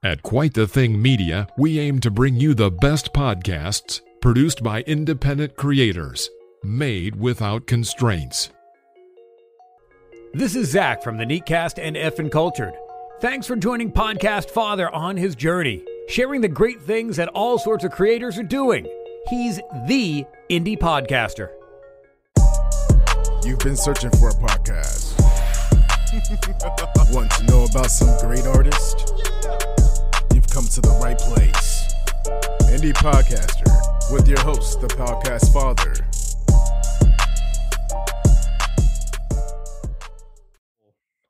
At Quite the Thing Media, we aim to bring you the best podcasts produced by independent creators, made without constraints. This is Zach from the Neatcast and Effin' Cultured. Thanks for joining Podcast Father on his journey, sharing the great things that all sorts of creators are doing. He's the indie podcaster. You've been searching for a podcast. Want to know about some great artists? You've come to the right place. Indie Podcaster with your host, the Podcast Father.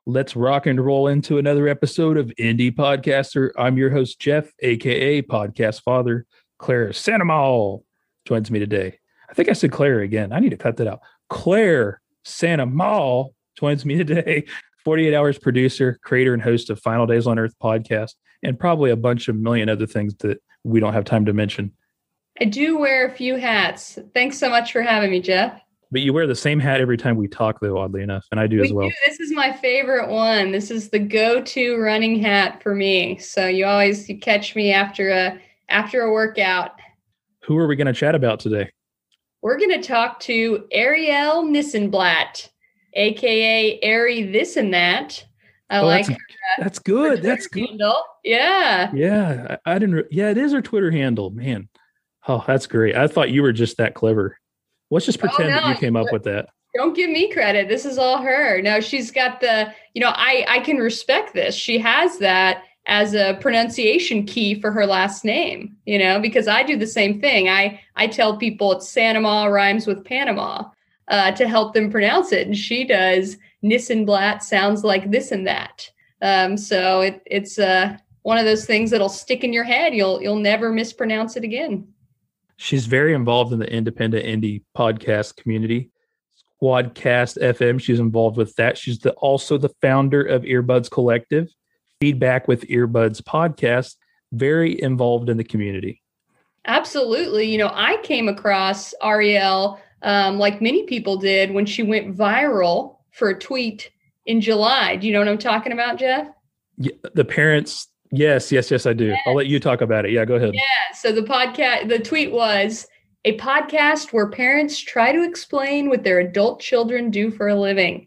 Let's rock and roll into another episode of Indie Podcaster. I'm your host, Jeff, a.k.a. Podcast Father. Claire Santamal joins me today. I think I said Claire again. I need to cut that out. Claire Santamal joins me today. 48 Hours producer, creator, and host of Final Days on Earth podcast, and probably a bunch of million other things that we don't have time to mention. I do wear a few hats. Thanks so much for having me, Jeff. But you wear the same hat every time we talk, though, oddly enough, and I do as well. This is my favorite one. This is the go-to running hat for me. So you catch me after a workout. Who are we going to chat about today? We're going to talk to Arielle Nissenblatt, a.k.a. Ari This and That. That's good. That's good. Handle. Yeah. Yeah. I didn't. Yeah, it is her Twitter handle, man. Oh, that's great. I thought you were just that clever. Let's just pretend that you came up with that. Don't give me credit. This is all her. No, she's got I can respect this. She has that as a pronunciation key for her last name, because I do the same thing. I tell people it's Santamal rhymes with Panama to help them pronounce it. And she does Nissenblatt sounds like this and that. So it's one of those things that'll stick in your head. You'll never mispronounce it again. She's very involved in the independent indie podcast community. Squadcast FM, she's involved with that. She's also the founder of EarBuds Collective, Feedback with EarBuds podcast, very involved in the community. Absolutely. I came across Arielle like many people did when she went viral for a tweet in July. Do you know what I'm talking about, Jeff? Yeah, the parents. Yes, I do. Yes. I'll let you talk about it. Yeah, go ahead. Yeah. So the tweet was a podcast where parents try to explain what their adult children do for a living.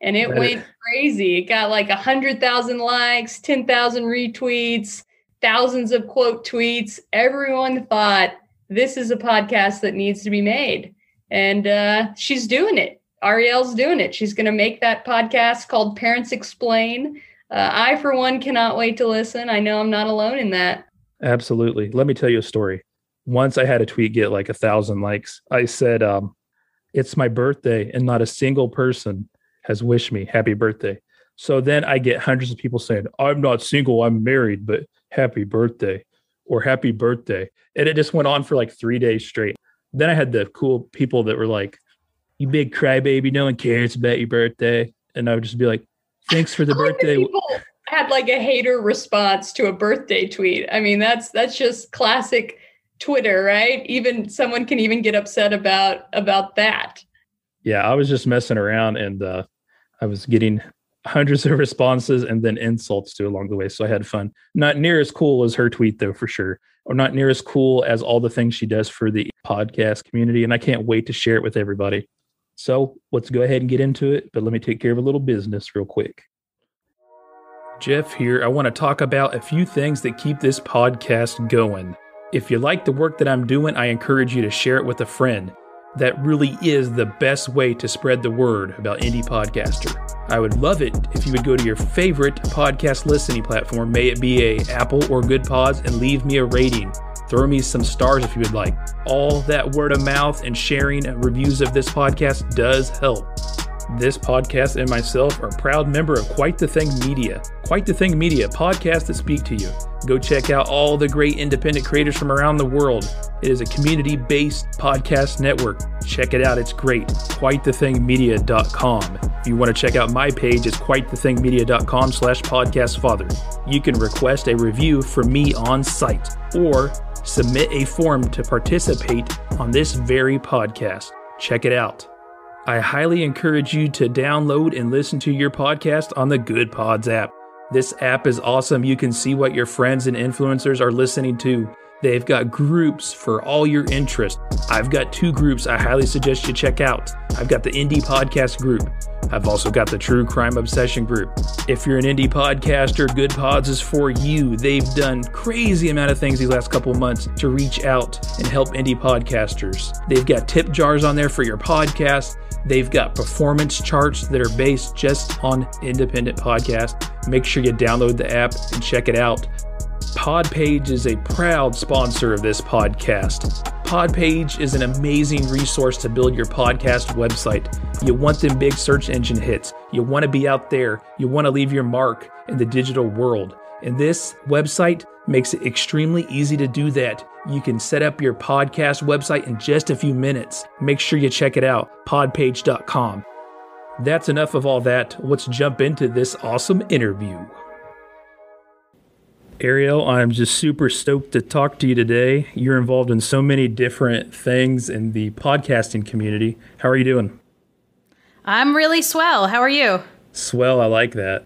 And it went crazy. It got like 100,000 likes, 10,000 retweets, thousands of quote tweets. Everyone thought this is a podcast that needs to be made. And she's doing it. Arielle's doing it. She's going to make that podcast called Parents Explain. I, for one, cannot wait to listen. I know I'm not alone in that. Absolutely. Let me tell you a story. Once I had a tweet get like 1,000 likes. I said, it's my birthday and not a single person has wished me happy birthday. So then I get hundreds of people saying, I'm not single, I'm married, but happy birthday or happy birthday. And it just went on for like 3 days straight. Then I had the cool people that were like, you big crybaby, no one cares about your birthday. And I would just be like, thanks for the birthday. People had like a hater response to a birthday tweet. I mean, that's just classic Twitter, right? Even someone can even get upset about that. Yeah, I was just messing around and I was getting hundreds of responses and then insults too along the way. So I had fun. Not near as cool as her tweet though, for sure. Or not near as cool as all the things she does for the podcast community. And I can't wait to share it with everybody. So let's go ahead and get into it, but let me take care of a little business real quick. Jeff here. I want to talk about a few things that keep this podcast going. If you like the work that I'm doing, I encourage you to share it with a friend. That really is the best way to spread the word about Indie Podcaster. I would love it if you would go to your favorite podcast listening platform, may it be a Apple or Good Pods, and leave me a rating. Throw me some stars if you would like. All that word of mouth and sharing reviews of this podcast does help. This podcast and myself are a proud member of Quite the Thing Media. Quite the Thing Media, podcasts that speak to you. Go check out all the great independent creators from around the world. It is a community-based podcast network. Check it out. It's great. QuiteTheThingMedia.com. If you want to check out my page, it's QuiteTheThingMedia.com/podcastfather. You can request a review from me on site or submit a form to participate on this very podcast. Check it out. I highly encourage you to download and listen to your podcast on the Good Pods app. This app is awesome. You can see what your friends and influencers are listening to. They've got groups for all your interests. I've got 2 groups I highly suggest you check out. I've got the Indie Podcast group. I've also got the True Crime Obsession group. If you're an indie podcaster, Good Pods is for you. They've done crazy amount of things these last couple of months to reach out and help indie podcasters. They've got tip jars on there for your podcast. They've got performance charts that are based just on independent podcasts. Make sure you download the app and check it out. Podpage is a proud sponsor of this podcast. Podpage is an amazing resource to build your podcast website. You want them big search engine hits. You want to be out there. You want to leave your mark in the digital world. And this website makes it extremely easy to do that. You can set up your podcast website in just a few minutes. Make sure you check it out, podpage.com. That's enough of all that. Let's jump into this awesome interview. Arielle, I'm just super stoked to talk to you today. You're involved in so many different things in the podcasting community. How are you doing? I'm really swell. How are you? Swell, I like that.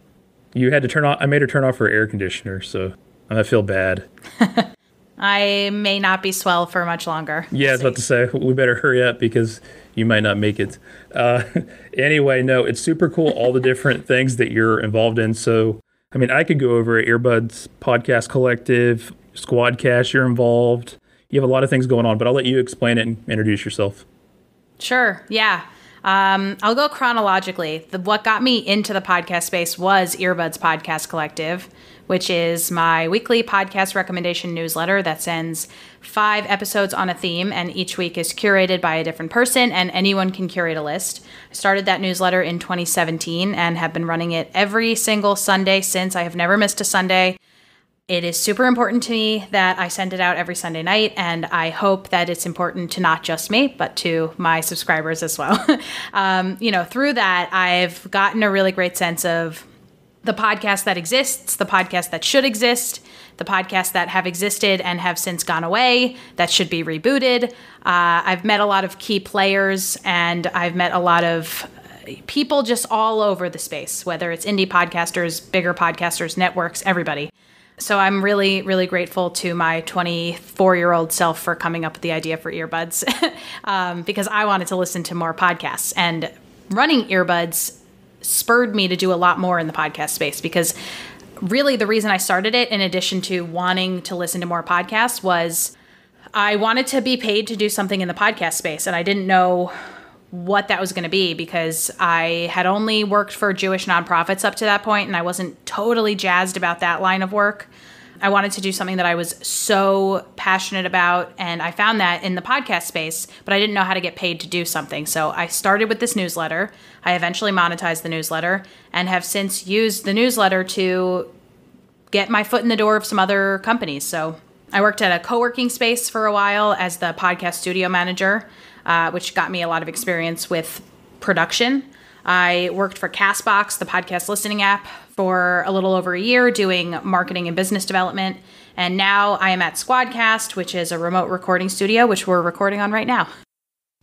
You had to turn off, I made her turn off her air conditioner, so I feel bad. I may not be swell for much longer. Yeah, I was about to say, we better hurry up because you might not make it. Anyway, no, it's super cool, all the different things that you're involved in. So, I mean, I could go over EarBuds, Podcast Collective, Squadcast, you're involved. You have a lot of things going on, but I'll let you explain it and introduce yourself. Sure, yeah. I'll go chronologically. What got me into the podcast space was EarBuds Podcast Collective, which is my weekly podcast recommendation newsletter that sends 5 episodes on a theme, and each week is curated by a different person, and anyone can curate a list. I started that newsletter in 2017 and have been running it every single Sunday since. I have never missed a Sunday. It is super important to me that I send it out every Sunday night, and I hope that it's important to not just me, but to my subscribers as well. Through that, I've gotten a really great sense of the podcast that exists, the podcast that should exist, the podcasts that have existed and have since gone away, that should be rebooted. I've met a lot of key players, and I've met a lot of people just all over the space, whether it's indie podcasters, bigger podcasters, networks, everybody. So I'm really, really grateful to my 24-year-old self for coming up with the idea for EarBuds because I wanted to listen to more podcasts. And running EarBuds spurred me to do a lot more in the podcast space because really the reason I started it, in addition to wanting to listen to more podcasts, was I wanted to be paid to do something in the podcast space. And I didn't know what that was going to be because I had only worked for Jewish nonprofits up to that point, and I wasn't totally jazzed about that line of work. I wanted to do something that I was so passionate about, and I found that in the podcast space, but I didn't know how to get paid to do something. So I started with this newsletter. I eventually monetized the newsletter and have since used the newsletter to get my foot in the door of some other companies. So I worked at a co-working space for a while as the podcast studio manager, which got me a lot of experience with production. I worked for Castbox, the podcast listening app, for a little over a year doing marketing and business development. And now I am at Squadcast, which is a remote recording studio, which we're recording on right now.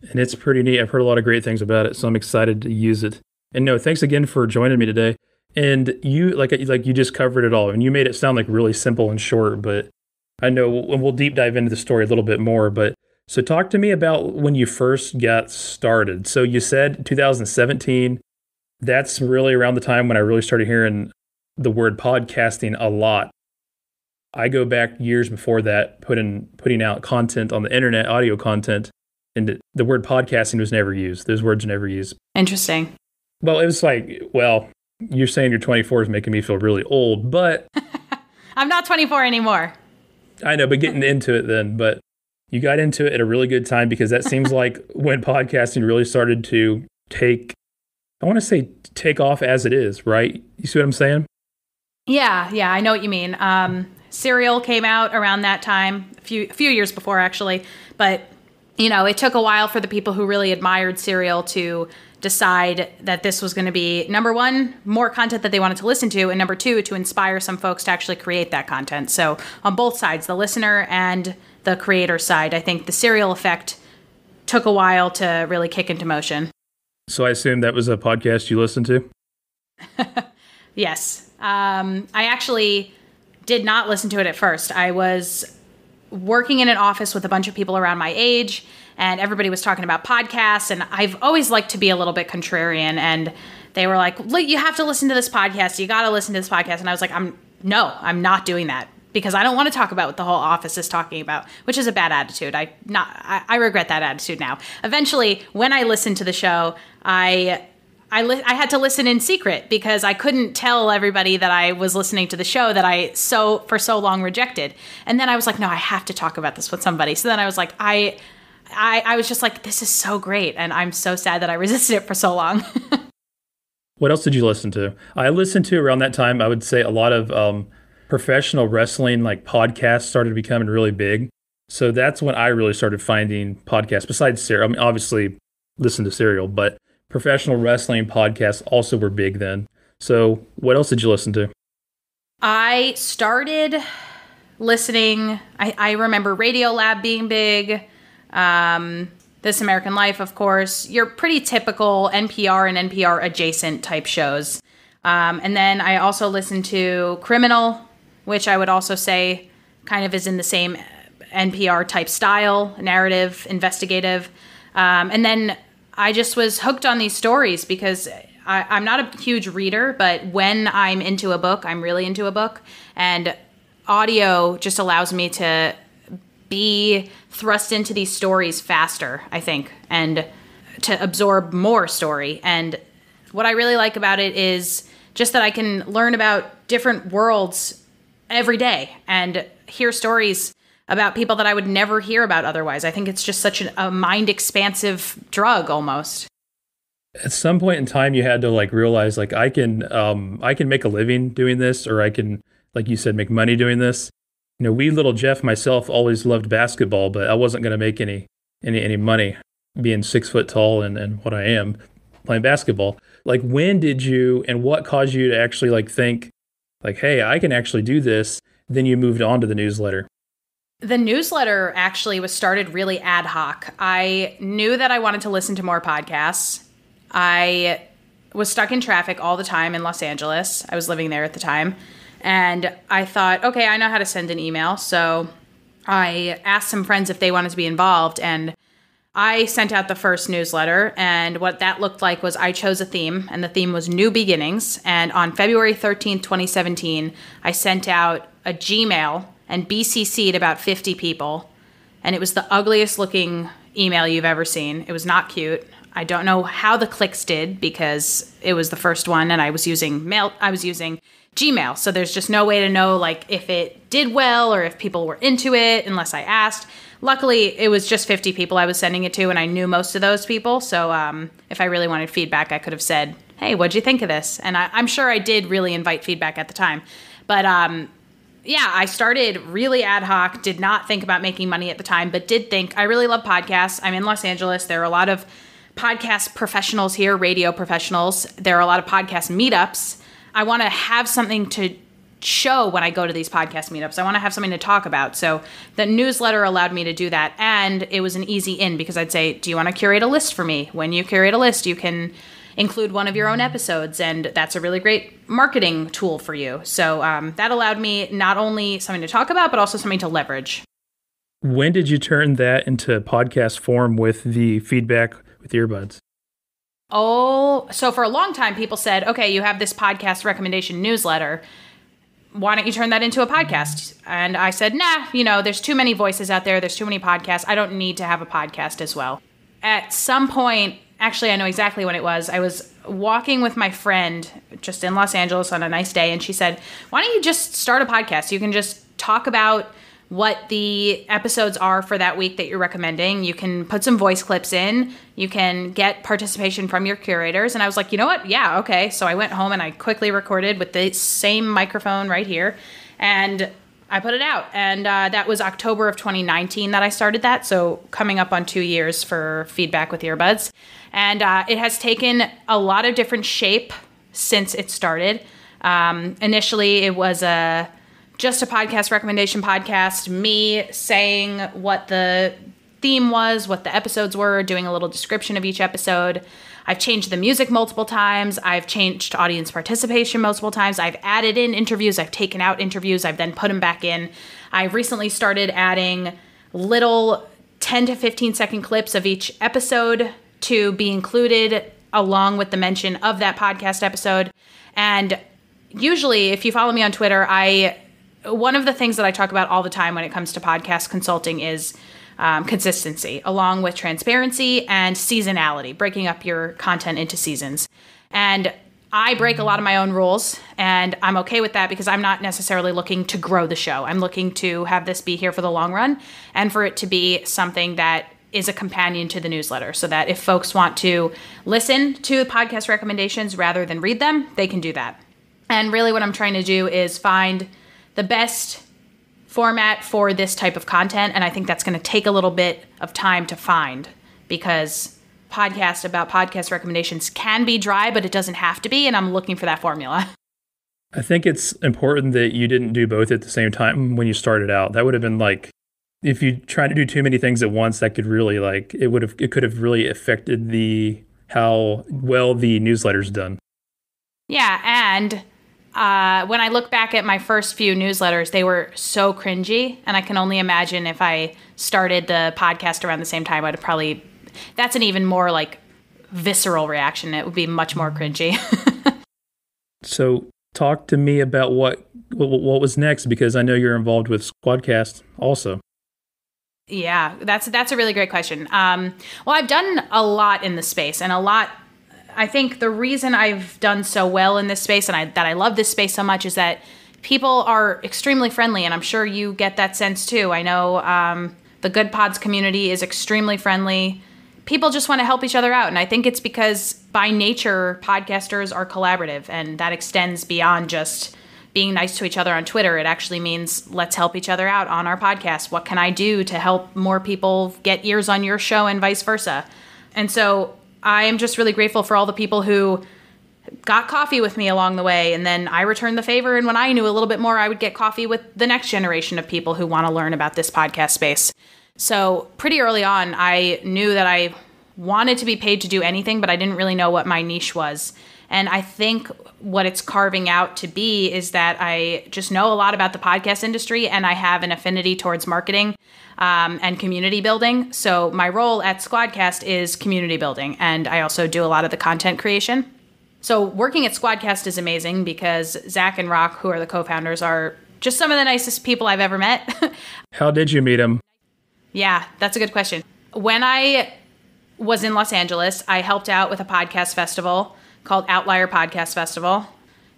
And it's pretty neat. I've heard a lot of great things about it, so I'm excited to use it. And no, thanks again for joining me today. And you, like you just covered it all, and you made it sound like really simple and short, but I know we'll deep dive into the story a little bit more, but so talk to me about when you first got started. So you said 2017. That's really around the time when I really started hearing the word podcasting a lot. I go back years before that, putting out content on the internet, audio content, and the word podcasting was never used. Those words were never used. Interesting. Well, it was like, well, you're saying you're 24 is making me feel really old, but I'm not 24 anymore. I know, but getting into it then, but you got into it at a really good time because that seems like when podcasting really started to take off as it is, right? You see what I'm saying? Yeah, I know what you mean. Serial came out around that time, a few years before actually, but it took a while for the people who really admired Serial to decide that this was going to be, number one, more content that they wanted to listen to, and number two, to inspire some folks to actually create that content. So on both sides, the listener and the creator side, I think the Serial effect took a while to really kick into motion. So I assume that was a podcast you listened to? Yes. I actually did not listen to it at first. I was working in an office with a bunch of people around my age, and everybody was talking about podcasts, and I've always liked to be a little bit contrarian, and they were like, look, you have to listen to this podcast. You got to listen to this podcast. And I was like, I'm not doing that, because I don't want to talk about what the whole office is talking about, which is a bad attitude. I regret that attitude now. Eventually, when I listened to the show, I had to listen in secret, because I couldn't tell everybody that I was listening to the show that I for so long rejected. And then I was like, no, I have to talk about this with somebody. So then I was like, I was just like, this is so great. And I'm so sad that I resisted it for so long. What else did you listen to? I listened to around that time, I would say a lot of professional wrestling, like podcasts started becoming really big. So that's when I really started finding podcasts besides Serial. I mean, obviously listen to Serial, but professional wrestling podcasts also were big then. So what else did you listen to? I started listening. I remember Radiolab being big. This American Life, of course, your pretty typical NPR and NPR adjacent type shows. And then I also listened to Criminal, which I would also say kind of is in the same NPR type style, narrative, investigative. And then I just was hooked on these stories, because I'm not a huge reader, but when I'm into a book, I'm really into a book. And audio just allows me to be thrust into these stories faster, I think, and to absorb more story. And what I really like about it is just that I can learn about different worlds every day and hear stories about people that I would never hear about otherwise. I think it's just such a mind expansive drug almost. At some point in time, you had to realize I can make a living doing this, or I can, like you said, make money doing this. Wee little Jeff, myself, always loved basketball, but I wasn't going to make any money being 6 foot tall and what I am playing basketball. When did you, and what caused you to actually think hey, I can actually do this? Then you moved on to the newsletter. The newsletter actually was started really ad hoc. I knew that I wanted to listen to more podcasts. I was stuck in traffic all the time in Los Angeles. I was living there at the time. And I thought, okay, I know how to send an email. So I asked some friends if they wanted to be involved. And I sent out the first newsletter. And what that looked like was I chose a theme. And the theme was New Beginnings. And on February 13th, 2017, I sent out a Gmail and BCC'd about 50 people. And it was the ugliest looking email you've ever seen. It was not cute. I don't know how the clicks did, because it was the first one and I was using Gmail. So there's just no way to know if it did well or if people were into it unless I asked. Luckily, it was just 50 people I was sending it to, and I knew most of those people. So if I really wanted feedback, I could have said, hey, what'd you think of this? And I'm sure I did really invite feedback at the time. But yeah, I started really ad hoc, did not think about making money at the time, but did think I really love podcasts. I'm in Los Angeles. There are a lot of podcast professionals here, radio professionals. There are a lot of podcast meetups. I want to have something to show when I go to these podcast meetups. I want to have something to talk about. So the newsletter allowed me to do that. And it was an easy in, because I'd say, do you want to curate a list for me? When you curate a list, you can include one of your own episodes. And that's a really great marketing tool for you. So that allowed me not only something to talk about, but also something to leverage. When did you turn that into podcast form with the feedback with EarBuds? Oh, so for a long time, people said, okay, you have this podcast recommendation newsletter. Why don't you turn that into a podcast? And I said, nah, there's too many voices out there. There's too many podcasts. I don't need to have a podcast as well. At some point, actually, I know exactly when it was. I was walking with my friend just in Los Angeles on a nice day. And she said, why don't you just start a podcast? You can just talk about what the episodes are for that week that you're recommending. You can put some voice clips in. You can get participation from your curators. And I was like, you know what? Yeah, okay. So I went home and I quickly recorded with the same microphone right here. And I put it out. And that was October of 2019 that I started that. So coming up on 2 years for feedback with EarBuds. And it has taken a lot of different shape since it started. Initially, it was just a podcast recommendation podcast, me saying what the theme was, what the episodes were, doing a little description of each episode. I've changed the music multiple times. I've changed audience participation multiple times. I've added in interviews. I've taken out interviews. I've then put them back in. I've recently started adding little 10 to 15 second clips of each episode to be included along with the mention of that podcast episode. And usually, if you follow me on Twitter, one of the things that I talk about all the time when it comes to podcast consulting is consistency, along with transparency and seasonality, breaking up your content into seasons. And I break a lot of my own rules, and I'm okay with that because I'm not necessarily looking to grow the show. I'm looking to have this be here for the long run and for it to be something that is a companion to the newsletter, so that if folks want to listen to podcast recommendations rather than read them, they can do that. And really what I'm trying to do is find the best format for this type of content, and I think that's going to take a little bit of time to find, because podcast about podcast recommendations can be dry, but it doesn't have to be, and I'm looking for that formula. I think it's important that you didn't do both at the same time when you started out. That would have been like, if you try to do too many things at once, that could really it could have really affected how well the newsletter's done. Yeah, and when I look back at my first few newsletters, they were so cringy, and I can only imagine if I started the podcast around the same time, I'd probably, that's an even more like visceral reaction. It would be much more cringy. So talk to me about what was next, because I know you're involved with Squadcast also. Yeah, that's a really great question. Well, I've done a lot in the space, and I think the reason I've done so well in this space and that I love this space so much is that people are extremely friendly, and I'm sure you get that sense too. I know the Good Pods community is extremely friendly. People just want to help each other out, and I think it's because by nature, podcasters are collaborative, and that extends beyond just being nice to each other on Twitter. It actually means let's help each other out on our podcast. What can I do to help more people get ears on your show and vice versa? And so I am just really grateful for all the people who got coffee with me along the way, and then I returned the favor, and when I knew a little bit more, I would get coffee with the next generation of people who want to learn about this podcast space. So pretty early on, I knew that I wanted to be paid to do anything, but I didn't really know what my niche was. And I think what it's carving out to be is that I just know a lot about the podcast industry, and I have an affinity towards marketing and community building. So my role at Squadcast is community building, and I also do a lot of the content creation. So working at Squadcast is amazing because Zach and Rock, who are the co-founders, are just some of the nicest people I've ever met. How did you meet them? Yeah, that's a good question. When I was in Los Angeles, I helped out with a podcast festival called Outlier Podcast Festival.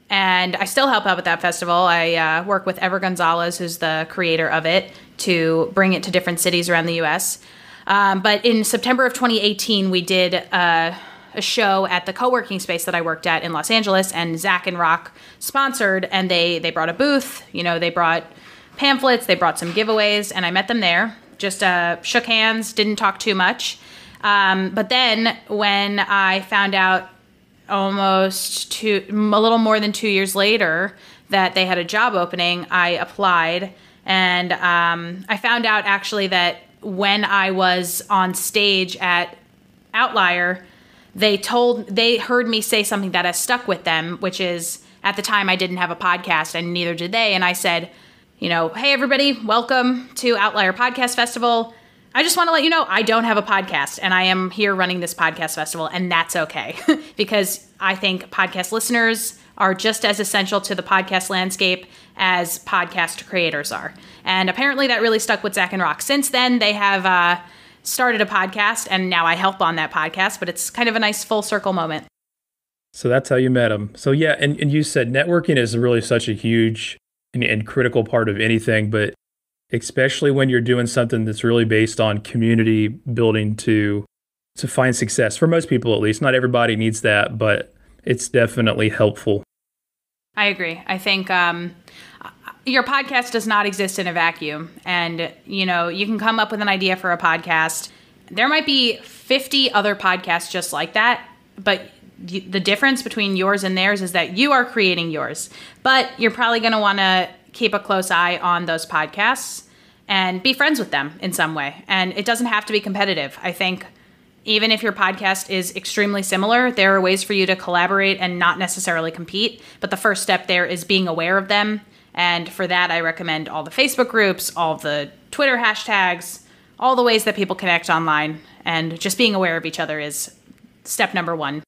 And I still help out with that festival. I work with Ever Gonzalez, who's the creator of it, to bring it to different cities around the U.S. But in September of 2018, we did a show at the co-working space that I worked at in Los Angeles, and Zach and Rock sponsored, and they brought a booth. You know, they brought pamphlets, they brought some giveaways, and I met them there. Just shook hands, didn't talk too much. But then when I found out a little more than 2 years later that they had a job opening, I applied, and I found out actually that when I was on stage at Outlier, they heard me say something that has stuck with them, which is, at the time I didn't have a podcast and neither did they, and I said, you know, hey everybody, welcome to Outlier Podcast Festival. I just want to let you know I don't have a podcast, and I am here running this podcast festival, and that's okay because I think podcast listeners are just as essential to the podcast landscape as podcast creators are. And apparently that really stuck with Zach and Rock. Since then, they have started a podcast, and now I help on that podcast, but it's kind of a nice full circle moment. So that's how you met them. So yeah, and you said networking is really such a huge and critical part of anything, but especially when you're doing something that's really based on community building to find success. For most people, at least. Not everybody needs that, but it's definitely helpful. I agree. I think your podcast does not exist in a vacuum. And, you know, you can come up with an idea for a podcast. There might be 50 other podcasts just like that, but the difference between yours and theirs is that you are creating yours. But you're probably going to want to keep a close eye on those podcasts and be friends with them in some way. And it doesn't have to be competitive. I think even if your podcast is extremely similar, there are ways for you to collaborate and not necessarily compete. But the first step there is being aware of them. And for that, I recommend all the Facebook groups, all the Twitter hashtags, all the ways that people connect online. And just being aware of each other is step number one.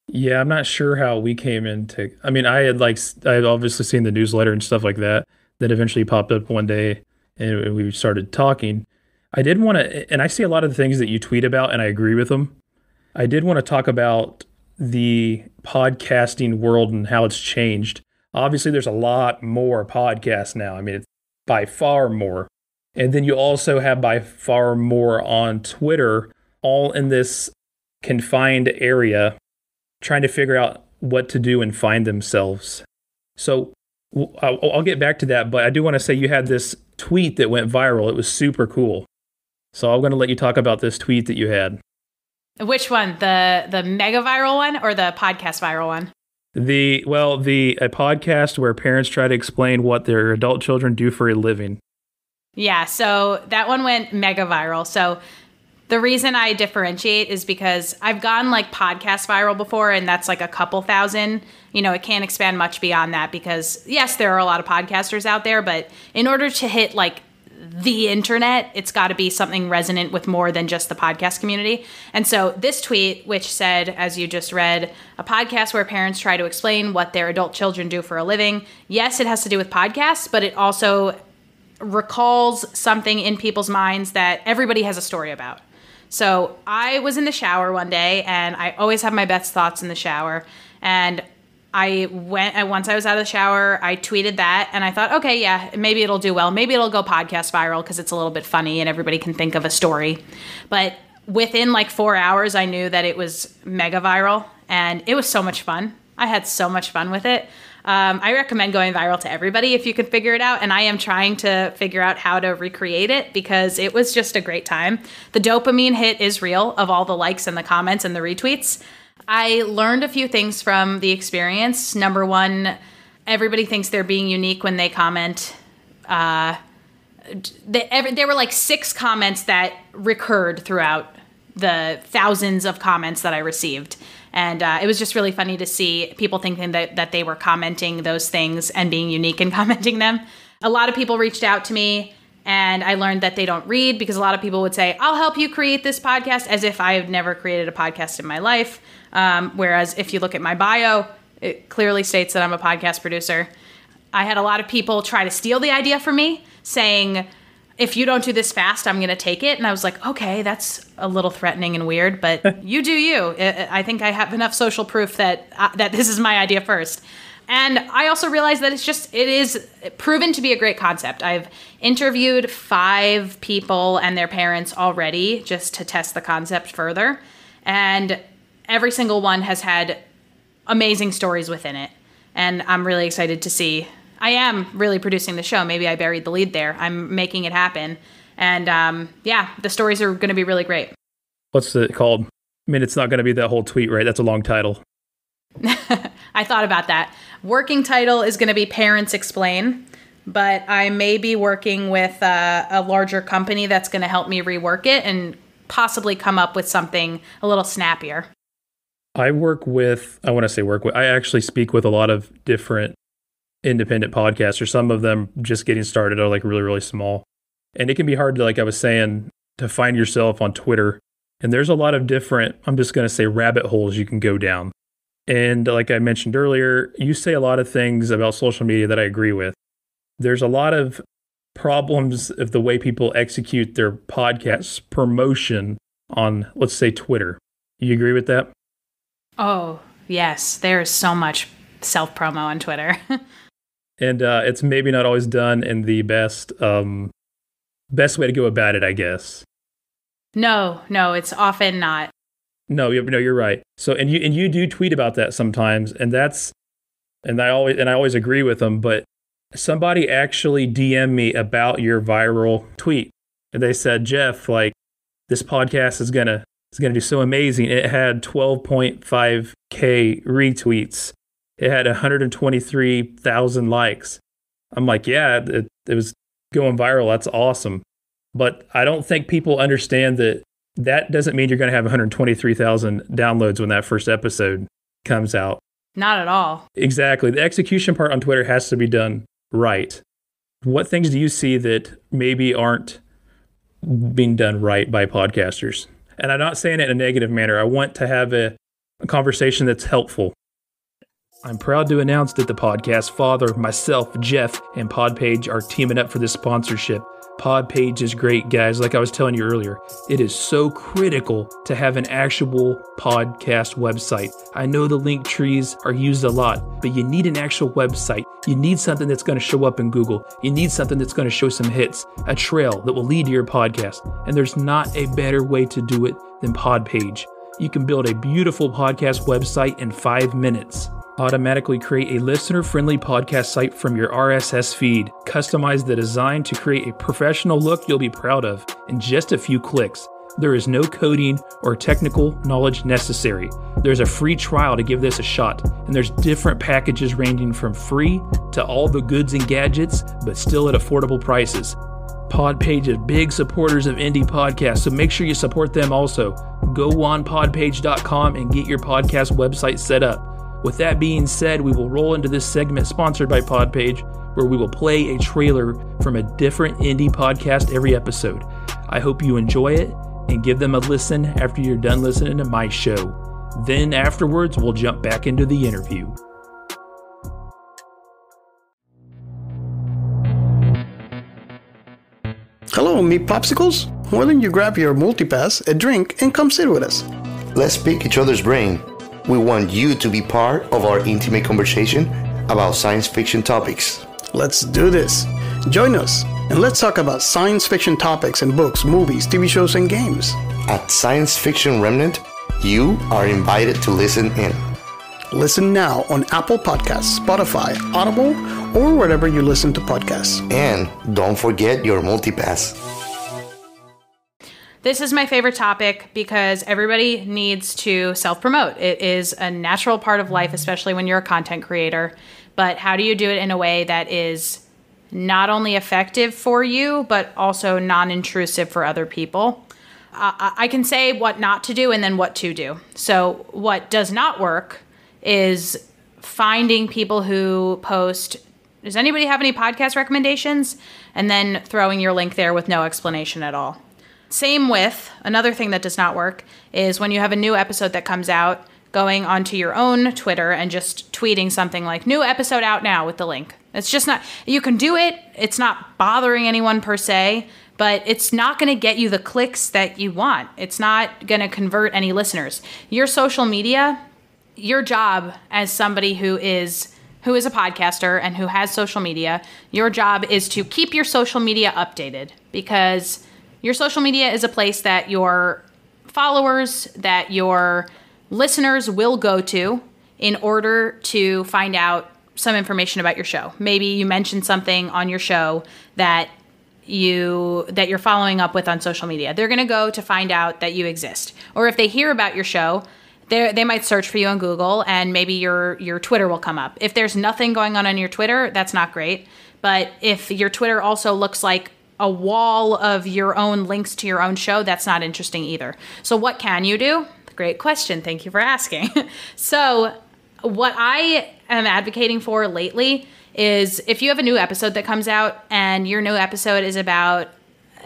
Yeah, I'm not sure how we came into. I mean, I had obviously seen the newsletter and stuff like that eventually popped up one day and we started talking. I did want to, and I see a lot of the things that you tweet about and I agree with them. I did want to talk about the podcasting world and how it's changed. Obviously, there's a lot more podcasts now. I mean, it's by far more. And then you also have by far more on Twitter, all in this confined area, trying to figure out what to do and find themselves. So I'll get back to that, but I do want to say you had this tweet that went viral. It was super cool. So I'm going to let you talk about this tweet that you had. Which one? The mega viral one or the podcast viral one? A podcast where parents try to explain what their adult children do for a living. Yeah, so that one went mega viral. So the reason I differentiate is because I've gone like podcast viral before, and that's like a couple thousand. You know, it can't expand much beyond that because, yes, there are a lot of podcasters out there, but in order to hit like the internet, it's got to be something resonant with more than just the podcast community. And so this tweet, which said, as you just read, a podcast where parents try to explain what their adult children do for a living. Yes, it has to do with podcasts, but it also recalls something in people's minds that everybody has a story about. So I was in the shower one day, and I always have my best thoughts in the shower. And once I was out of the shower, I tweeted that, and I thought, okay, yeah, maybe it'll do well. Maybe it'll go podcast viral because it's a little bit funny and everybody can think of a story. But within like 4 hours, I knew that it was mega viral, and it was so much fun. I had so much fun with it. I recommend going viral to everybody if you can figure it out. And I am trying to figure out how to recreate it because it was just a great time. The dopamine hit is real of all the likes and the comments and the retweets. I learned a few things from the experience. Number one, everybody thinks they're being unique when they comment. There were like 6 comments that recurred throughout the thousands of comments that I received. And it was just really funny to see people thinking that they were commenting those things and being unique in commenting them. A lot of people reached out to me, and I learned that they don't read because a lot of people would say, I'll help you create this podcast, as if I have never created a podcast in my life. Whereas if you look at my bio, it clearly states that I'm a podcast producer. I had a lot of people try to steal the idea from me, saying, if you don't do this fast, I'm going to take it. And I was like, okay, that's a little threatening and weird, but you do you. I think I have enough social proof that this is my idea first. And I also realized that it is proven to be a great concept. I've interviewed 5 people and their parents already just to test the concept further. And every single one has had amazing stories within it. And I'm really excited to see. I am really producing the show. Maybe I buried the lead there. I'm making it happen. And the stories are going to be really great. What's it called? I mean, it's not going to be that whole tweet, right? That's a long title. I thought about that. Working title is going to be Parents Explain, but I may be working with a larger company that's going to help me rework it and possibly come up with something a little snappier. I actually speak with a lot of different independent podcasters. Some of them just getting started are like really, really small. And it can be hard to, like I was saying, to find yourself on Twitter. And there's a lot of different, I'm just going to say, rabbit holes you can go down. And like I mentioned earlier, you say a lot of things about social media that I agree with. There's a lot of problems of the way people execute their podcast promotion on, let's say, Twitter. You agree with that? Oh, yes. There is so much self-promo on Twitter. And it's maybe not always done in the best way to go about it, I guess. No, it's often not. No, you're right. So, and you do tweet about that sometimes, and I always agree with them. But somebody actually DM'd me about your viral tweet, and they said, Jeff, like, this podcast is gonna do so amazing. It had 12.5K retweets. It had 123,000 likes. I'm like, yeah, it was going viral. That's awesome. But I don't think people understand that that doesn't mean you're going to have 123,000 downloads when that first episode comes out. Not at all. Exactly. The execution part on Twitter has to be done right. What things do you see that maybe aren't being done right by podcasters? And I'm not saying it in a negative manner. I want to have a conversation that's helpful. I'm proud to announce that the podcast father, myself, Jeff, and Podpage are teaming up for this sponsorship. Podpage is great, guys. Like I was telling you earlier, it is so critical to have an actual podcast website. I know the link trees are used a lot, but you need an actual website. You need something that's going to show up in Google. You need something that's going to show some hits, a trail that will lead to your podcast. And there's not a better way to do it than Podpage. You can build a beautiful podcast website in 5 minutes. Automatically create a listener-friendly podcast site from your RSS feed. Customize the design to create a professional look you'll be proud of in just a few clicks. There is no coding or technical knowledge necessary. There's a free trial to give this a shot, and there's different packages ranging from free to all the goods and gadgets, but still at affordable prices. Podpage is big supporters of indie podcasts, so make sure you support them also. Go on podpage.com and get your podcast website set up. With that being said, we will roll into this segment sponsored by Podpage, where we will play a trailer from a different indie podcast every episode. I hope you enjoy it and give them a listen after you're done listening to my show. Then afterwards, we'll jump back into the interview. Hello, meat popsicles. Why don't you grab your multipass, a drink, and come sit with us? Let's pick each other's brain. We want you to be part of our intimate conversation about science fiction topics. Let's do this. Join us, and let's talk about science fiction topics in books, movies, TV shows, and games. At Science Fiction Remnant, you are invited to listen in. Listen now on Apple Podcasts, Spotify, Audible, or wherever you listen to podcasts. And don't forget your multipass. This is my favorite topic because everybody needs to self-promote. It is a natural part of life, especially when you're a content creator. But how do you do it in a way that is not only effective for you, but also non-intrusive for other people? I can say what not to do and then what to do. So what does not work is finding people who post, does anybody have any podcast recommendations? And then throwing your link there with no explanation at all. Same with another thing that does not work is when you have a new episode that comes out, going onto your own Twitter and just tweeting something like new episode out now with the link. It's just not, you can do it. It's not bothering anyone per se, but it's not going to get you the clicks that you want. It's not going to convert any listeners. Your social media, your job as somebody who is a podcaster and who has social media, your job is to keep your social media updated because your social media is a place that your followers, that your listeners will go to in order to find out some information about your show. Maybe you mentioned something on your show that you're following up with on social media. They're going to go to find out that you exist. Or if they hear about your show, they might search for you on Google and maybe your Twitter will come up. If there's nothing going on your Twitter, that's not great. But if your Twitter also looks like a wall of your own links to your own show, that's not interesting either. So what can you do? Great question. Thank you for asking. So what I am advocating for lately is if you have a new episode that comes out and your new episode is about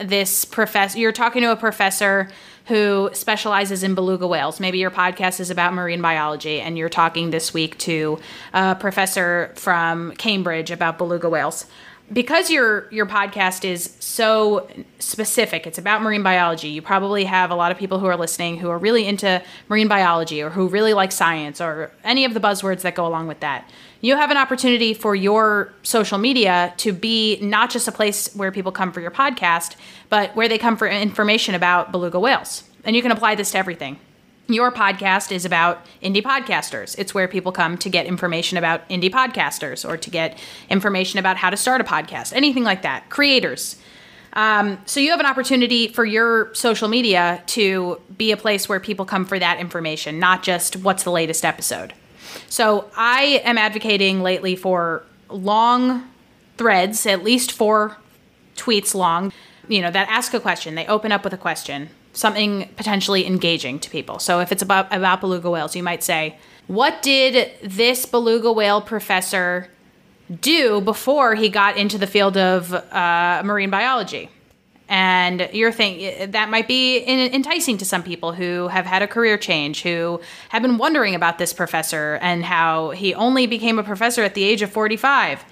this professor, you're talking to a professor who specializes in beluga whales. Maybe your podcast is about marine biology and you're talking this week to a professor from Cambridge about beluga whales. Because your podcast is so specific, it's about marine biology, you probably have a lot of people who are listening who are really into marine biology or who really like science or any of the buzzwords that go along with that. You have an opportunity for your social media to be not just a place where people come for your podcast, but where they come for information about beluga whales. And you can apply this to everything. Your podcast is about indie podcasters. It's where people come to get information about indie podcasters or to get information about how to start a podcast, anything like that. Creators. So you have an opportunity for your social media to be a place where people come for that information, not just what's the latest episode. So I am advocating lately for long threads, at least 4 tweets long, that ask a question. They open up with a question. something potentially engaging to people. So if it's about beluga whales, you might say, what did this beluga whale professor do before he got into the field of marine biology? And you're thinking that might be enticing to some people who have had a career change, who have been wondering about this professor and how he only became a professor at the age of 45.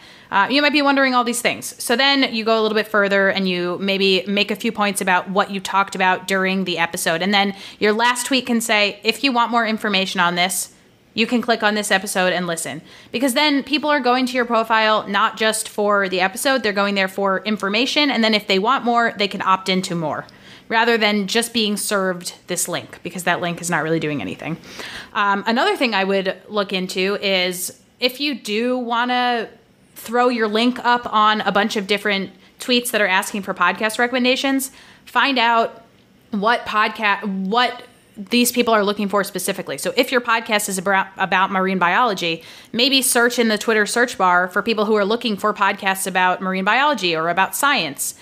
You might be wondering all these things. So then you go a little bit further and you maybe make a few points about what you talked about during the episode. And then your last tweet can say, if you want more information on this, you can click on this episode and listen. Because then people are going to your profile not just for the episode, they're going there for information. And then if they want more, they can opt into more rather than just being served this link, because that link is not really doing anything. Another thing I would look into is if you do want to throw your link up on a bunch of different tweets that are asking for podcast recommendations, find out what these people are looking for specifically. So if your podcast is about marine biology, maybe search in the Twitter search bar for people who are looking for podcasts about marine biology or about science.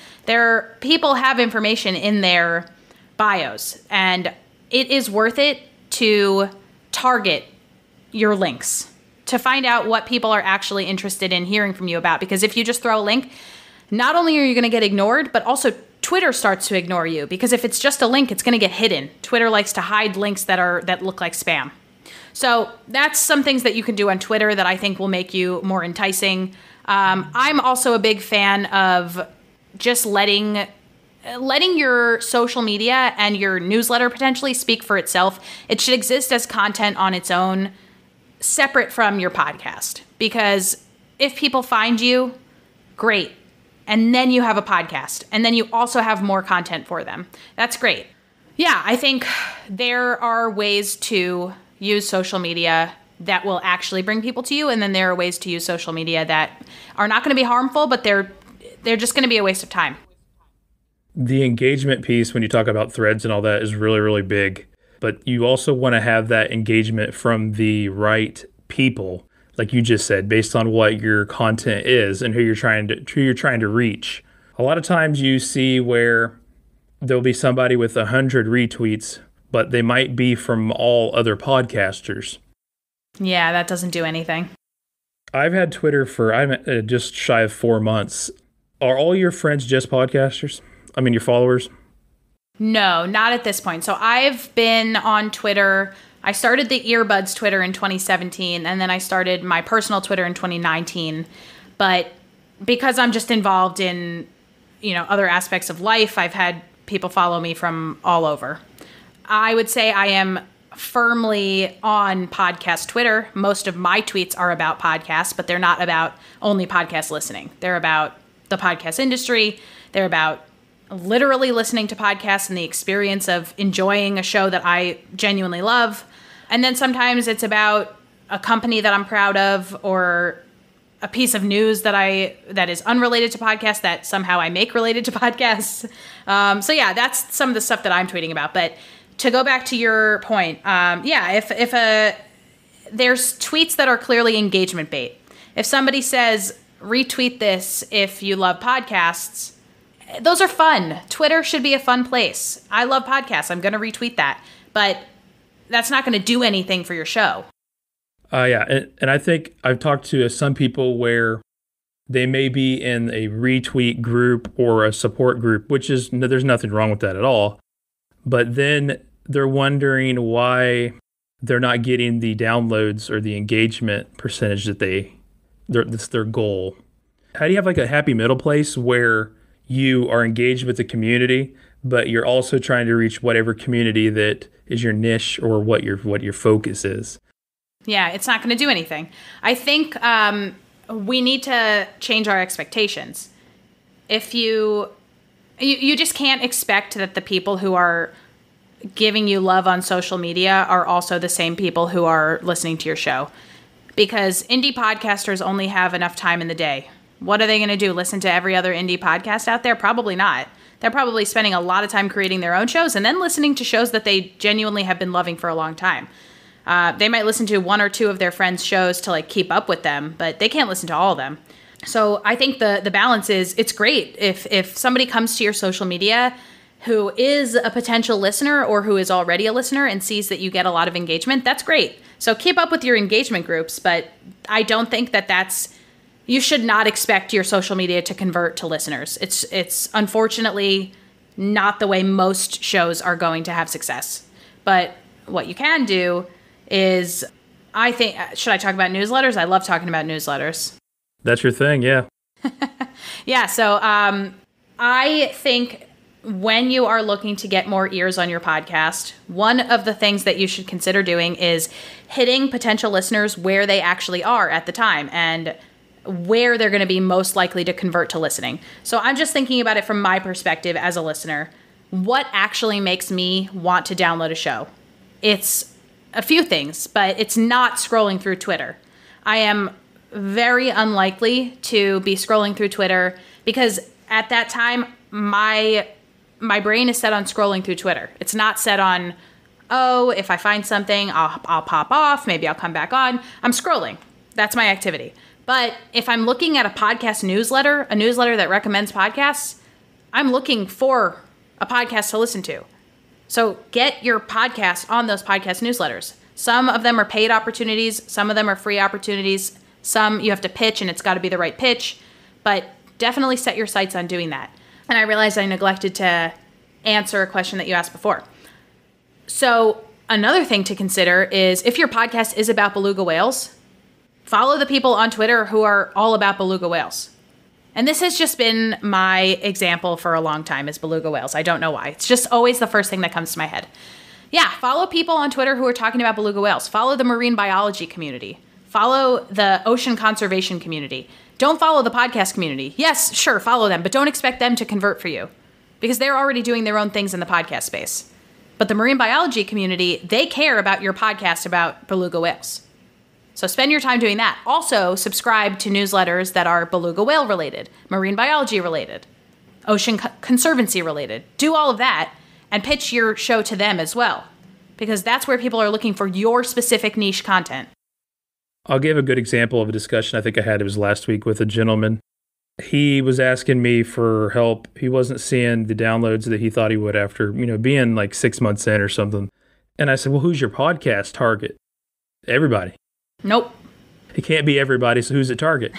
People have information in their bios, and it is worth it to target your links to find out what people are actually interested in hearing from you about. Because if you just throw a link, not only are you going to get ignored, but also Twitter starts to ignore you, because if it's just a link, it's going to get hidden. Twitter likes to hide links that look like spam. So that's some things that you can do on Twitter that I think will make you more enticing. I'm also a big fan of just letting your social media and your newsletter potentially speak for itself. It should exist as content on its own, separate from your podcast. Because if people find you, great. And then you have a podcast, and then you also have more content for them. That's great. Yeah, I think there are ways to use social media that will actually bring people to you, and then there are ways to use social media that are not going to be harmful, but they're just going to be a waste of time. The engagement piece, when you talk about threads and all that, is really, really big. But you also want to have that engagement from the right people, like you just said, based on what your content is and who you're trying to reach. A lot of times you see where there'll be somebody with 100 retweets, but they might be from all other podcasters. Yeah, that doesn't do anything. I've had Twitter for just shy of 4 months. Are all your friends just podcasters? I mean, your followers? No, not at this point. So I've been on Twitter. I started the EarBuds Twitter in 2017, and then I started my personal Twitter in 2019. But because I'm just involved in, other aspects of life, I've had people follow me from all over. I would say I am firmly on podcast Twitter. Most of my tweets are about podcasts, but they're not about only podcast listening. They're about the podcast industry. They're about literally listening to podcasts and the experience of enjoying a show that I genuinely love. And then sometimes it's about a company that I'm proud of, or a piece of news that is unrelated to podcasts that somehow I make related to podcasts. So yeah, that's some of the stuff that I'm tweeting about. But to go back to your point, if there's tweets that are clearly engagement bait. If somebody says, retweet this if you love podcasts, those are fun. Twitter should be a fun place. I love podcasts. I'm going to retweet that. But that's not going to do anything for your show. And I think I've talked to some people where they may be in a retweet group or a support group, there's nothing wrong with that at all. But then they're wondering why they're not getting the downloads or the engagement percentage that's their goal. How do you have like a happy middle place where you are engaged with the community, but you're also trying to reach whatever community that is your niche or what your focus is? Yeah, it's not going to do anything. I think we need to change our expectations. If you just can't expect that the people who are giving you love on social media are also the same people who are listening to your show. Because indie podcasters only have enough time in the day. What are they going to do? Listen to every other indie podcast out there? Probably not. They're probably spending a lot of time creating their own shows and then listening to shows that they genuinely have been loving for a long time. They might listen to one or two of their friends' shows to keep up with them, but they can't listen to all of them. So I think the balance is, it's great if somebody comes to your social media who is a potential listener or who is already a listener and sees that you get a lot of engagement, that's great. So keep up with your engagement groups, but I don't think that you should not expect your social media to convert to listeners. It's unfortunately not the way most shows are going to have success. But what you can do is, I think, should I talk about newsletters? I love talking about newsletters. That's your thing, yeah. Yeah, so I think when you are looking to get more ears on your podcast, one of the things that you should consider doing is hitting potential listeners where they actually are at the time and where they're going to be most likely to convert to listening. So I'm just thinking about it from my perspective as a listener. What actually makes me want to download a show? It's a few things, but it's not scrolling through Twitter. I am very unlikely to be scrolling through Twitter because at that time, my brain is set on scrolling through Twitter. It's not set on, oh, if I find something, I'll pop off. Maybe I'll come back on. I'm scrolling. That's my activity. But if I'm looking at a podcast newsletter, a newsletter that recommends podcasts, I'm looking for a podcast to listen to. So get your podcast on those podcast newsletters. Some of them are paid opportunities. Some of them are free opportunities. Some you have to pitch and it's got to be the right pitch. But definitely set your sights on doing that. And I realized I neglected to answer a question that you asked before. So another thing to consider is if your podcast is about beluga whales, follow the people on Twitter who are all about beluga whales. And this has just been my example for a long time is beluga whales. I don't know why. It's just always the first thing that comes to my head. Yeah, follow people on Twitter who are talking about beluga whales. Follow the marine biology community. Follow the ocean conservation community. Don't follow the podcast community. Yes, sure, follow them, but don't expect them to convert for you because they're already doing their own things in the podcast space. But the marine biology community, they care about your podcast about beluga whales. So spend your time doing that. Also, subscribe to newsletters that are beluga whale related, marine biology related, ocean conservancy related. Do all of that and pitch your show to them as well because that's where people are looking for your specific niche content. I'll give a good example of a discussion I think I had. It was last week with a gentleman. He was asking me for help. He wasn't seeing the downloads that he thought he would after, being like 6 months in or something. And I said, well, who's your podcast target? Everybody. Nope. It can't be everybody, so who's it target?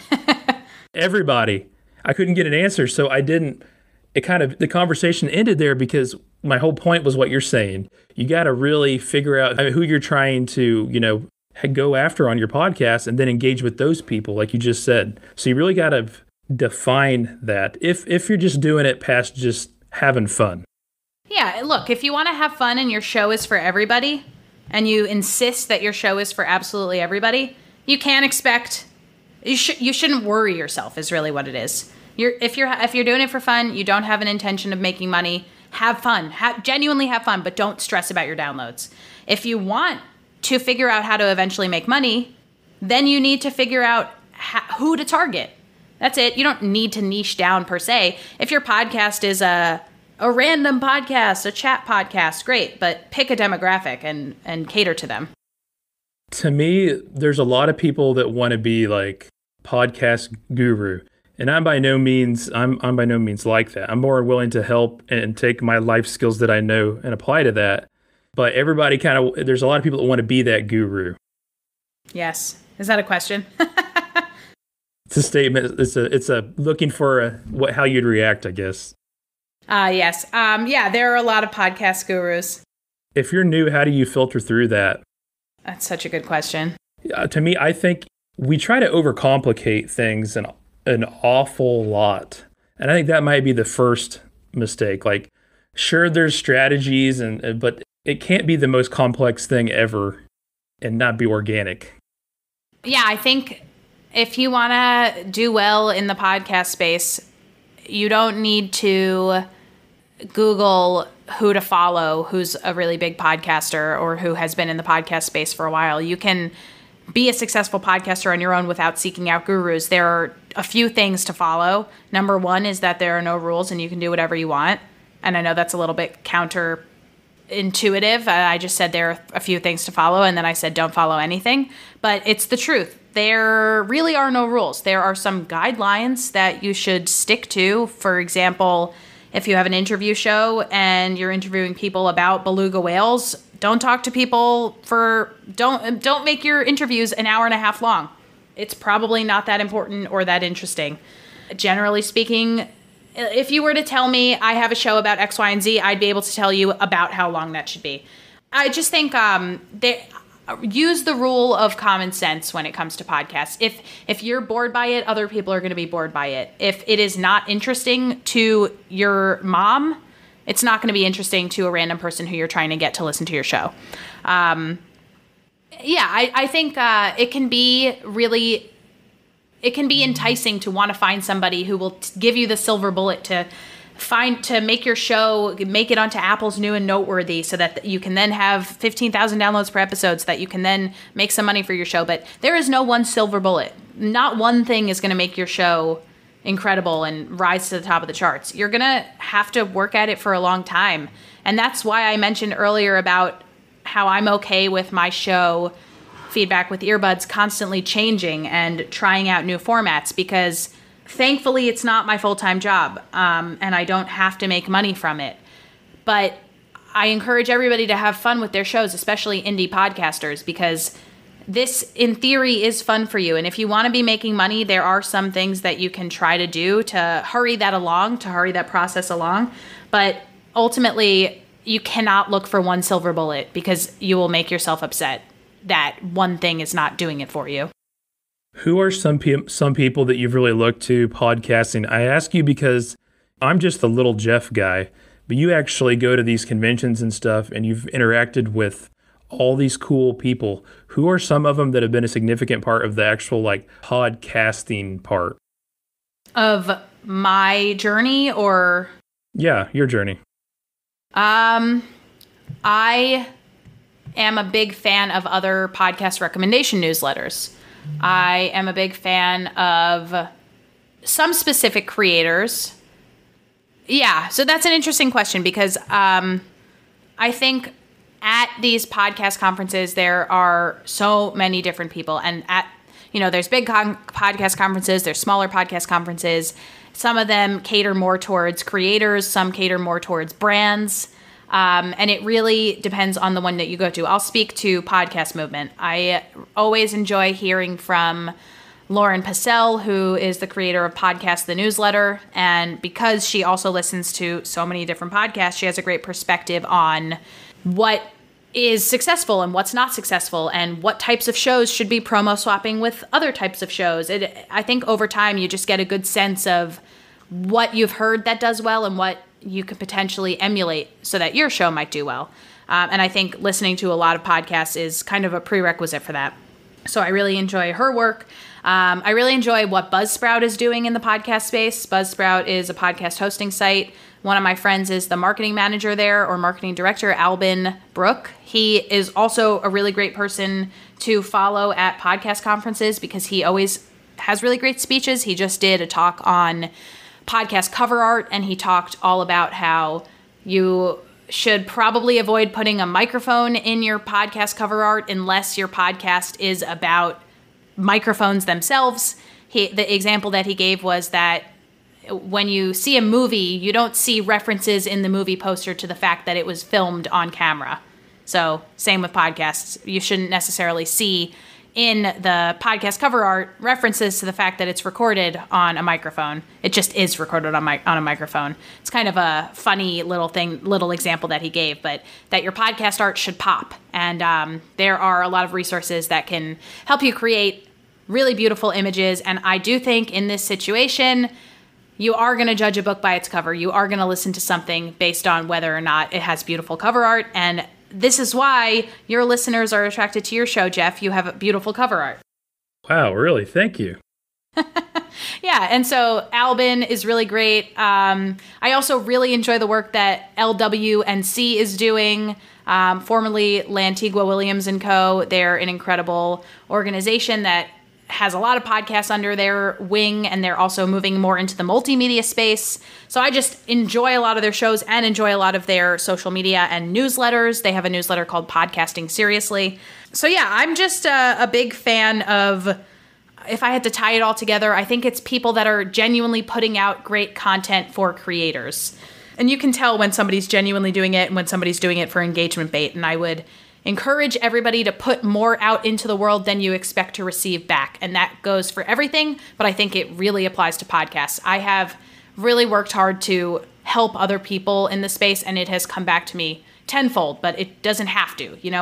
Everybody. I couldn't get an answer, so I didn't. The conversation ended there because my whole point was what you're saying. You got to really figure out who you're trying to, go after on your podcast and then engage with those people, like you just said. So you really got to define that if you're just doing it past just having fun. Yeah, look, if you want to have fun and your show is for everybody and you insist that your show is for absolutely everybody, you can't expect, you shouldn't worry yourself is really what it is. If you're doing it for fun, you don't have an intention of making money, have fun, genuinely have fun, but don't stress about your downloads. If you want to figure out how to eventually make money, then you need to figure out who to target. That's it. You don't need to niche down per se. If your podcast is a random podcast, a chat podcast, great, but pick a demographic and cater to them. To me, there's a lot of people that want to be like podcast guru, and I'm by no means like that. I'm more willing to help and take my life skills that I know and apply to that. But everybody there's a lot of people that want to be that guru. Yes. Is that a question? It's a statement. It's a looking for how you'd react, I guess. Yes. Yeah, there are a lot of podcast gurus. If you're new, how do you filter through that? That's such a good question. To me, I think we try to overcomplicate things an awful lot. And I think that might be the first mistake. Like, sure, there's strategies, but it can't be the most complex thing ever and not be organic. Yeah, I think if you want to do well in the podcast space, you don't need to Google who to follow, who's a really big podcaster or who has been in the podcast space for a while. You can be a successful podcaster on your own without seeking out gurus. There are a few things to follow. Number one is that there are no rules and you can do whatever you want. And I know that's a little bit counterintuitive. I just said there are a few things to follow, and then I said don't follow anything. But it's the truth. There really are no rules. There are some guidelines that you should stick to. For example, If you have an interview show and you're interviewing people about beluga whales, don't talk to people don't make your interviews an hour and a half long. It's probably not that important or that interesting. Generally speaking, if you were to tell me I have a show about X, Y, and Z, I'd be able to tell you about how long that should be. I just think use the rule of common sense when it comes to podcasts. If you're bored by it, other people are going to be bored by it. If it is not interesting to your mom, it's not going to be interesting to a random person who you're trying to get to listen to your show. I think it can be enticing to want to find somebody who will give you the silver bullet to make your show, make it onto Apple's new and noteworthy so that you can then have 15,000 downloads per episode so that you can then make some money for your show. But there is no one silver bullet. Not one thing is going to make your show incredible and rise to the top of the charts. You're going to have to work at it for a long time. And that's why I mentioned earlier about how I'm okay with my show Feedback with EarBuds constantly changing and trying out new formats, because thankfully it's not my full-time job, and I don't have to make money from it. But I encourage everybody to have fun with their shows, especially indie podcasters, because this, in theory, is fun for you. And if you want to be making money, there are some things that you can try to do to hurry that process along. But ultimately, you cannot look for one silver bullet, because you will make yourself upset that one thing is not doing it for you. Who are some people that you've really looked to podcasting? I ask you because I'm just the little Jeff guy, but you actually go to these conventions and stuff, and you've interacted with all these cool people. Who are some of them that have been a significant part of the actual podcasting part of my journey? Or yeah, your journey. I am a big fan of other podcast recommendation newsletters. I am a big fan of some specific creators. Yeah, so that's an interesting question, because I think at these podcast conferences, there are so many different people. And there's big podcast conferences, there's smaller podcast conferences. Some of them cater more towards creators, some cater more towards brands. And it really depends on the one that you go to. I'll speak to Podcast Movement. I always enjoy hearing from Lauren Passell, who is the creator of Podcast the Newsletter. And because she also listens to so many different podcasts, she has a great perspective on what is successful and what's not successful, and what types of shows should be promo swapping with other types of shows. I think over time you just get a good sense of what you've heard that does well and what you could potentially emulate so that your show might do well. And I think listening to a lot of podcasts is kind of a prerequisite for that. So I really enjoy her work. I really enjoy what Buzzsprout is doing in the podcast space. Buzzsprout is a podcast hosting site. One of my friends is the marketing manager there, or marketing director, Albin Brook. He is also a really great person to follow at podcast conferences, because he always has really great speeches. He just did a talk on podcast cover art, and he talked all about how you should probably avoid putting a microphone in your podcast cover art unless your podcast is about microphones themselves. The example that he gave was that when you see a movie, you don't see references in the movie poster to the fact that it was filmed on camera. So same with podcasts. You shouldn't necessarily see in the podcast cover art references to the fact that it's recorded on a microphone. It just is recorded on a microphone. It's kind of a funny little example that he gave, but that your podcast art should pop. And there are a lot of resources that can help you create really beautiful images. And I do think in this situation, you are going to judge a book by its cover. You are going to listen to something based on whether or not it has beautiful cover art. And this is why your listeners are attracted to your show, Jeff. You have a beautiful cover art. Wow, really? Thank you. Yeah, and so Albin is really great. I also really enjoy the work that LWNC is doing, formerly Lantigua Williams & Co. They're an incredible organization that has a lot of podcasts under their wing, and they're also moving more into the multimedia space. So I just enjoy a lot of their shows and enjoy a lot of their social media and newsletters. They have a newsletter called Podcasting Seriously. So yeah, I'm just a big fan of, if I had to tie it all together, I think it's people that are genuinely putting out great content for creators. And you can tell when somebody's genuinely doing it and when somebody's doing it for engagement bait. And I would encourage everybody to put more out into the world than you expect to receive back. And that goes for everything, but I think it really applies to podcasts. I have really worked hard to help other people in the space, and it has come back to me tenfold, but it doesn't have to, and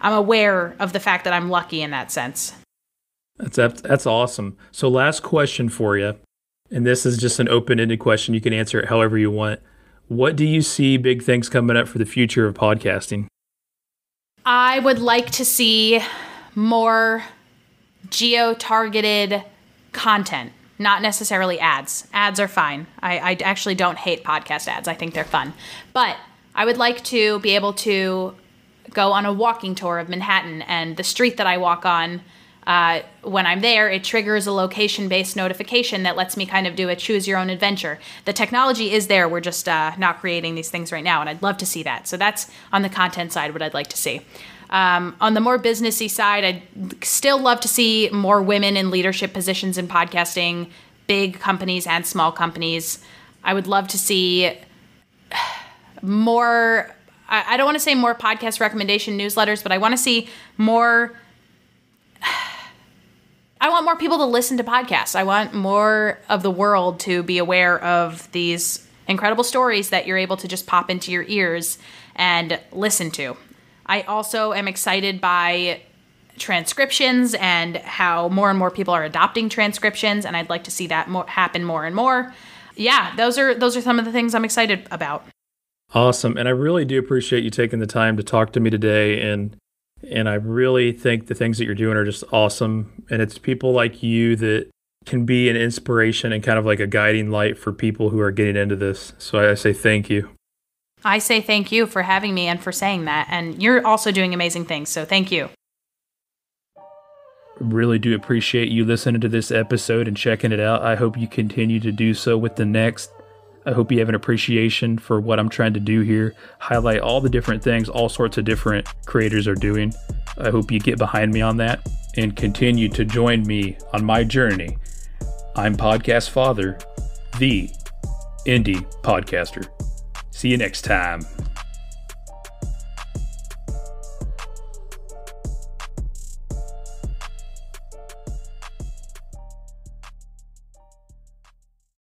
I'm aware of the fact that I'm lucky in that sense. That's awesome. So last question for you, and this is just an open-ended question. You can answer it however you want. What do you see big things coming up for the future of podcasting? I would like to see more geo-targeted content, not necessarily ads. Ads are fine. I actually don't hate podcast ads. I think they're fun. But I would like to be able to go on a walking tour of Manhattan, and the street that I walk on, when I'm there, it triggers a location-based notification that lets me kind of do a choose-your-own-adventure. The technology is there. We're just not creating these things right now, and I'd love to see that. So that's on the content side what I'd like to see. On the more businessy side, I'd still love to see more women in leadership positions in podcasting, big companies and small companies. I would love to see more, I don't want to say more podcast recommendation newsletters, but I want to see more, I want more people to listen to podcasts. I want more of the world to be aware of these incredible stories that you're able to just pop into your ears and listen to. I also am excited by transcriptions and how more and more people are adopting transcriptions, and I'd like to see that happen more and more. Yeah, those are some of the things I'm excited about. Awesome. And I really do appreciate you taking the time to talk to me today. And I really think the things that you're doing are just awesome. And it's people like you that can be an inspiration and kind of like a guiding light for people who are getting into this. So I say thank you. I say thank you for having me and for saying that. And you're also doing amazing things. So thank you. Really do appreciate you listening to this episode and checking it out. I hope you continue to do so with the next. I hope you have an appreciation for what I'm trying to do here, highlight all the different things all sorts of different creators are doing. I hope you get behind me on that and continue to join me on my journey. I'm Podcast Father, the Indie Podcaster. See you next time.